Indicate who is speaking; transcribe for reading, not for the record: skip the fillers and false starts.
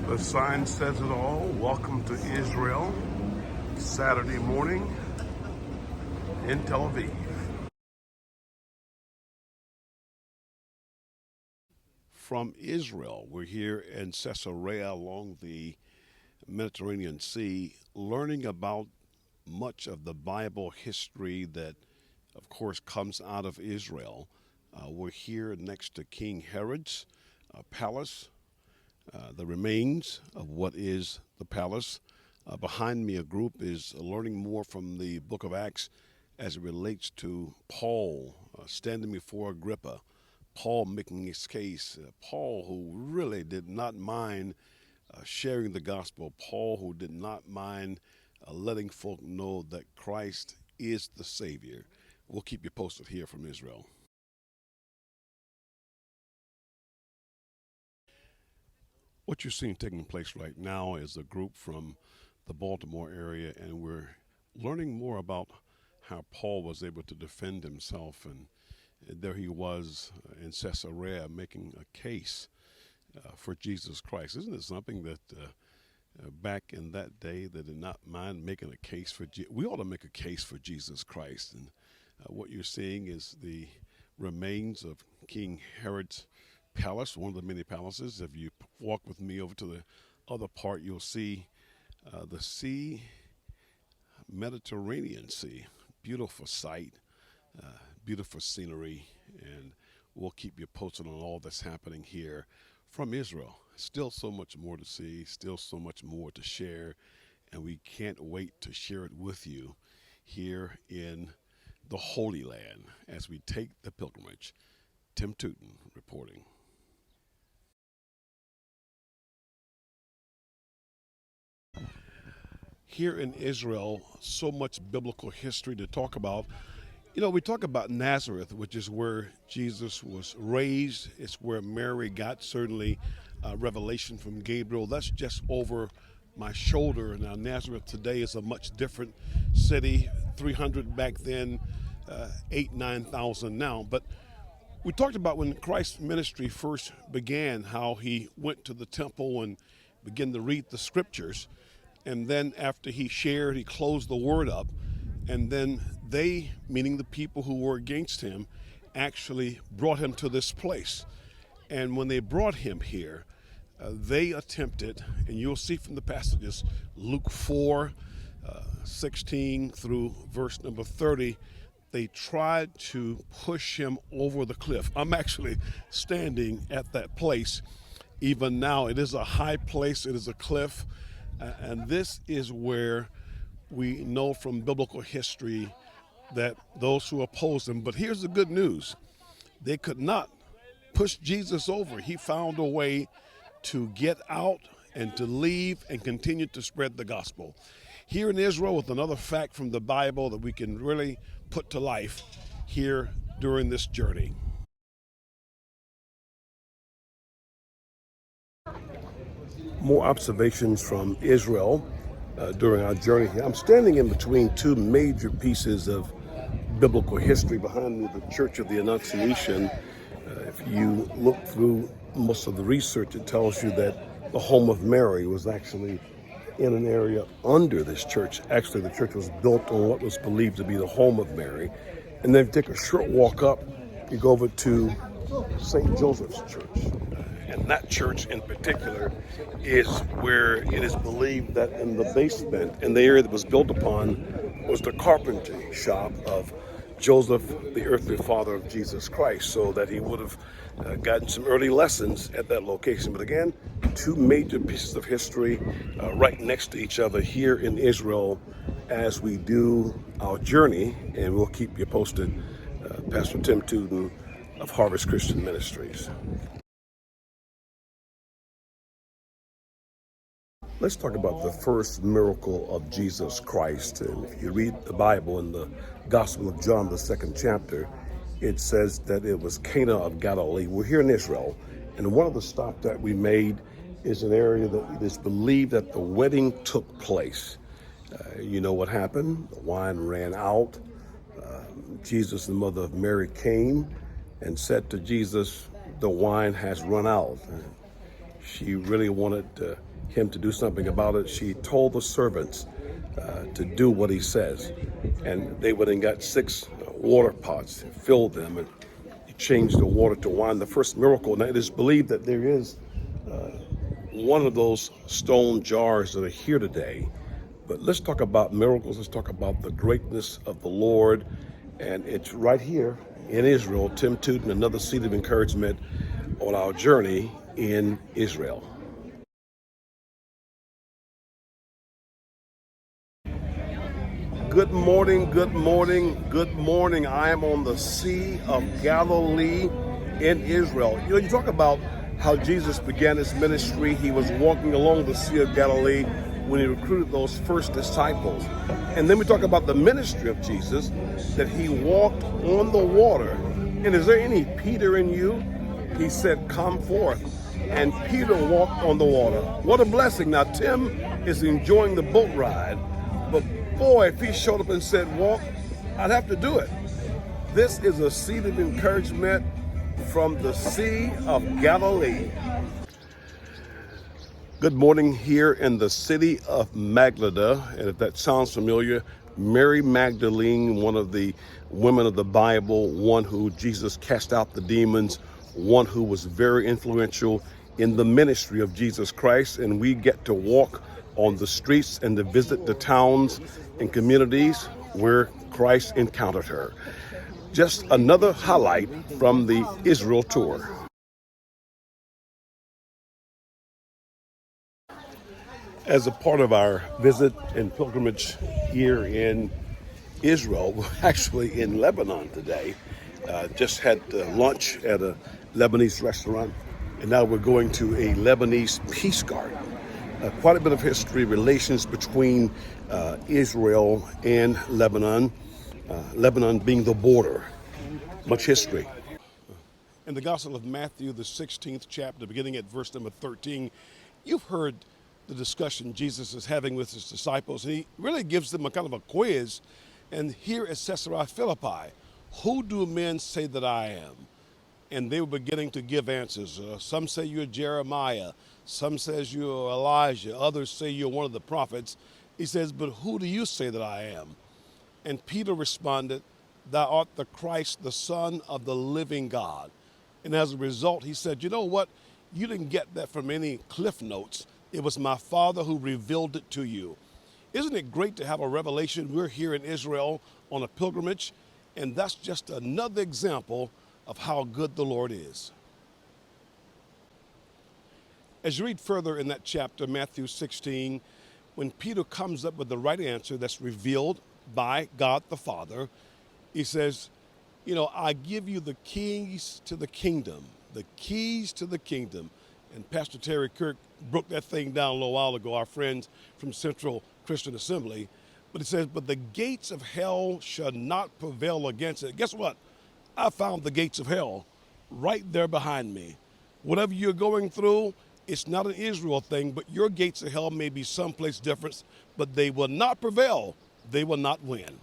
Speaker 1: The sign says it all. Welcome to Israel, Saturday morning in Tel Aviv. From Israel, we're here in Caesarea along the Mediterranean Sea, learning about much of the Bible history that, of course, comes out of Israel. We're here next to King Herod's palace, the remains of what is the palace. Behind me, a group is learning more from the book of Acts as it relates to Paul standing before Agrippa, Paul making his case, Paul who really did not mind sharing the gospel, Paul who did not mind letting folk know that Christ is the Savior. We'll keep you posted here from Israel. What you're seeing taking place right now is a group from the Baltimore area, and we're learning more about how Paul was able to defend himself. And there he was in Caesarea making a case for Jesus Christ. Isn't it something that back in that day they did not mind making a case for we ought to make a case for Jesus Christ. And what you're seeing is the remains of King Herod's palace, one of the many palaces. If you walk with me over to the other part, you'll see the sea, Mediterranean Sea. Beautiful sight, beautiful scenery, and we'll keep you posted on all that's happening here from Israel. Still so much more to see, still so much more to share, and we can't wait to share it with you here in the Holy Land as we take the pilgrimage. Tim Tooten reporting. Here in Israel, so much biblical history to talk about. You know, we talk about Nazareth, which is where Jesus was raised. It's where Mary got certainly revelation from Gabriel. That's just over my shoulder. Now, Nazareth today is a much different city, 300 back then, 9,000 now. But we talked about when Christ's ministry first began, how he went to the temple and began to read the scriptures. And then after he shared, he closed the word up. And then they, meaning the people who were against him, actually brought him to this place. And when they brought him here, they attempted, and you'll see from the passages, Luke 4, 16 through verse number 30, they tried to push him over the cliff. I'm actually standing at that place. Even now, it is a high place, it is a cliff. And this is where we know from biblical history that those who oppose him, but here's the good news. They could not push Jesus over. He found a way to get out and to leave and continue to spread the gospel. Here in Israel, with another fact from the Bible that we can really put to life here during this journey. More observations from Israel during our journey here. I'm standing in between two major pieces of biblical history. Behind me, the Church of the Annunciation. If you look through most of the research, it tells you that the home of Mary was actually in an area under this church. Actually, the church was built on what was believed to be the home of Mary. And then if you take a short walk up, you go over to St. Joseph's Church. And that church in particular is where it is believed that in the basement, in the area that was built upon, was the carpentry shop of Joseph, the earthly father of Jesus Christ, so that he would have gotten some early lessons at that location. But again, two major pieces of history right next to each other here in Israel as we do our journey, and we'll keep you posted. Pastor Tim Tooten of Harvest Christian Ministries. Let's talk about the first miracle of Jesus Christ. And if you read the Bible in the Gospel of John, the 2nd chapter, it says that it was Cana of Galilee. We're here in Israel, and one of the stops that we made is an area that it is believed that the wedding took place. You know what happened? The wine ran out. Jesus, the mother of Mary, came and said to Jesus, the wine has run out. She really wanted him to do something about it, she told the servants to do what he says. And they went and got 6 water pots, filled them, and changed the water to wine, the first miracle. Now, it is believed that there is one of those stone jars that are here today. But let's talk about miracles. Let's talk about the greatness of the Lord. And it's right here in Israel. Tim Tooten, another seed of encouragement on our journey in Israel. Good morning, good morning, good morning. I am on the Sea of Galilee in Israel. You know, you talk about how Jesus began his ministry. He was walking along the Sea of Galilee when he recruited those first disciples. And then we talk about the ministry of Jesus, that he walked on the water. And is there any Peter in you? He said, come forth. And Peter walked on the water. What a blessing. Now, Tim is enjoying the boat ride, but boy, if he showed up and said walk, I'd have to do it. This is a seed of encouragement from the Sea of Galilee. Good morning here in the city of Magdala, and if that sounds familiar, Mary Magdalene, one of the women of the Bible, one who Jesus cast out the demons, one who was very influential in the ministry of Jesus Christ, and we get to walk on the streets and to visit the towns and communities where Christ encountered her. Just another highlight from the Israel tour. As a part of our visit and pilgrimage here in Israel, we're actually in Lebanon today. Just had lunch at a Lebanese restaurant, and now we're going to a Lebanese peace garden. Quite a bit of history, relations between Israel and Lebanon, Lebanon being the border. Much history. In the Gospel of Matthew, the 16th chapter, beginning at verse number 13, you've heard the discussion Jesus is having with his disciples, and he really gives them a kind of a quiz. And here at Caesarea Philippi, who do men say that I am? And they were beginning to give answers. Some say you're Jeremiah. Some says you're Elijah. Others say you're one of the prophets. He says, but who do you say that I am? And Peter responded, thou art the Christ, the Son of the living God. And as a result, he said, you know what? You didn't get that from any cliff notes. It was my Father who revealed it to you. Isn't it great to have a revelation? We're here in Israel on a pilgrimage, and that's just another example of how good the Lord is. As you read further in that chapter, Matthew 16, when Peter comes up with the right answer that's revealed by God the Father, he says, you know, I give you the keys to the kingdom, the keys to the kingdom. And Pastor Terry Kirk broke that thing down a little while ago, our friends from Central Christian Assembly. But he says, but the gates of hell shall not prevail against it. Guess what? I found the gates of hell right there behind me. Whatever you're going through, it's not an Israel thing, but your gates of hell may be someplace different, but they will not prevail. They will not win.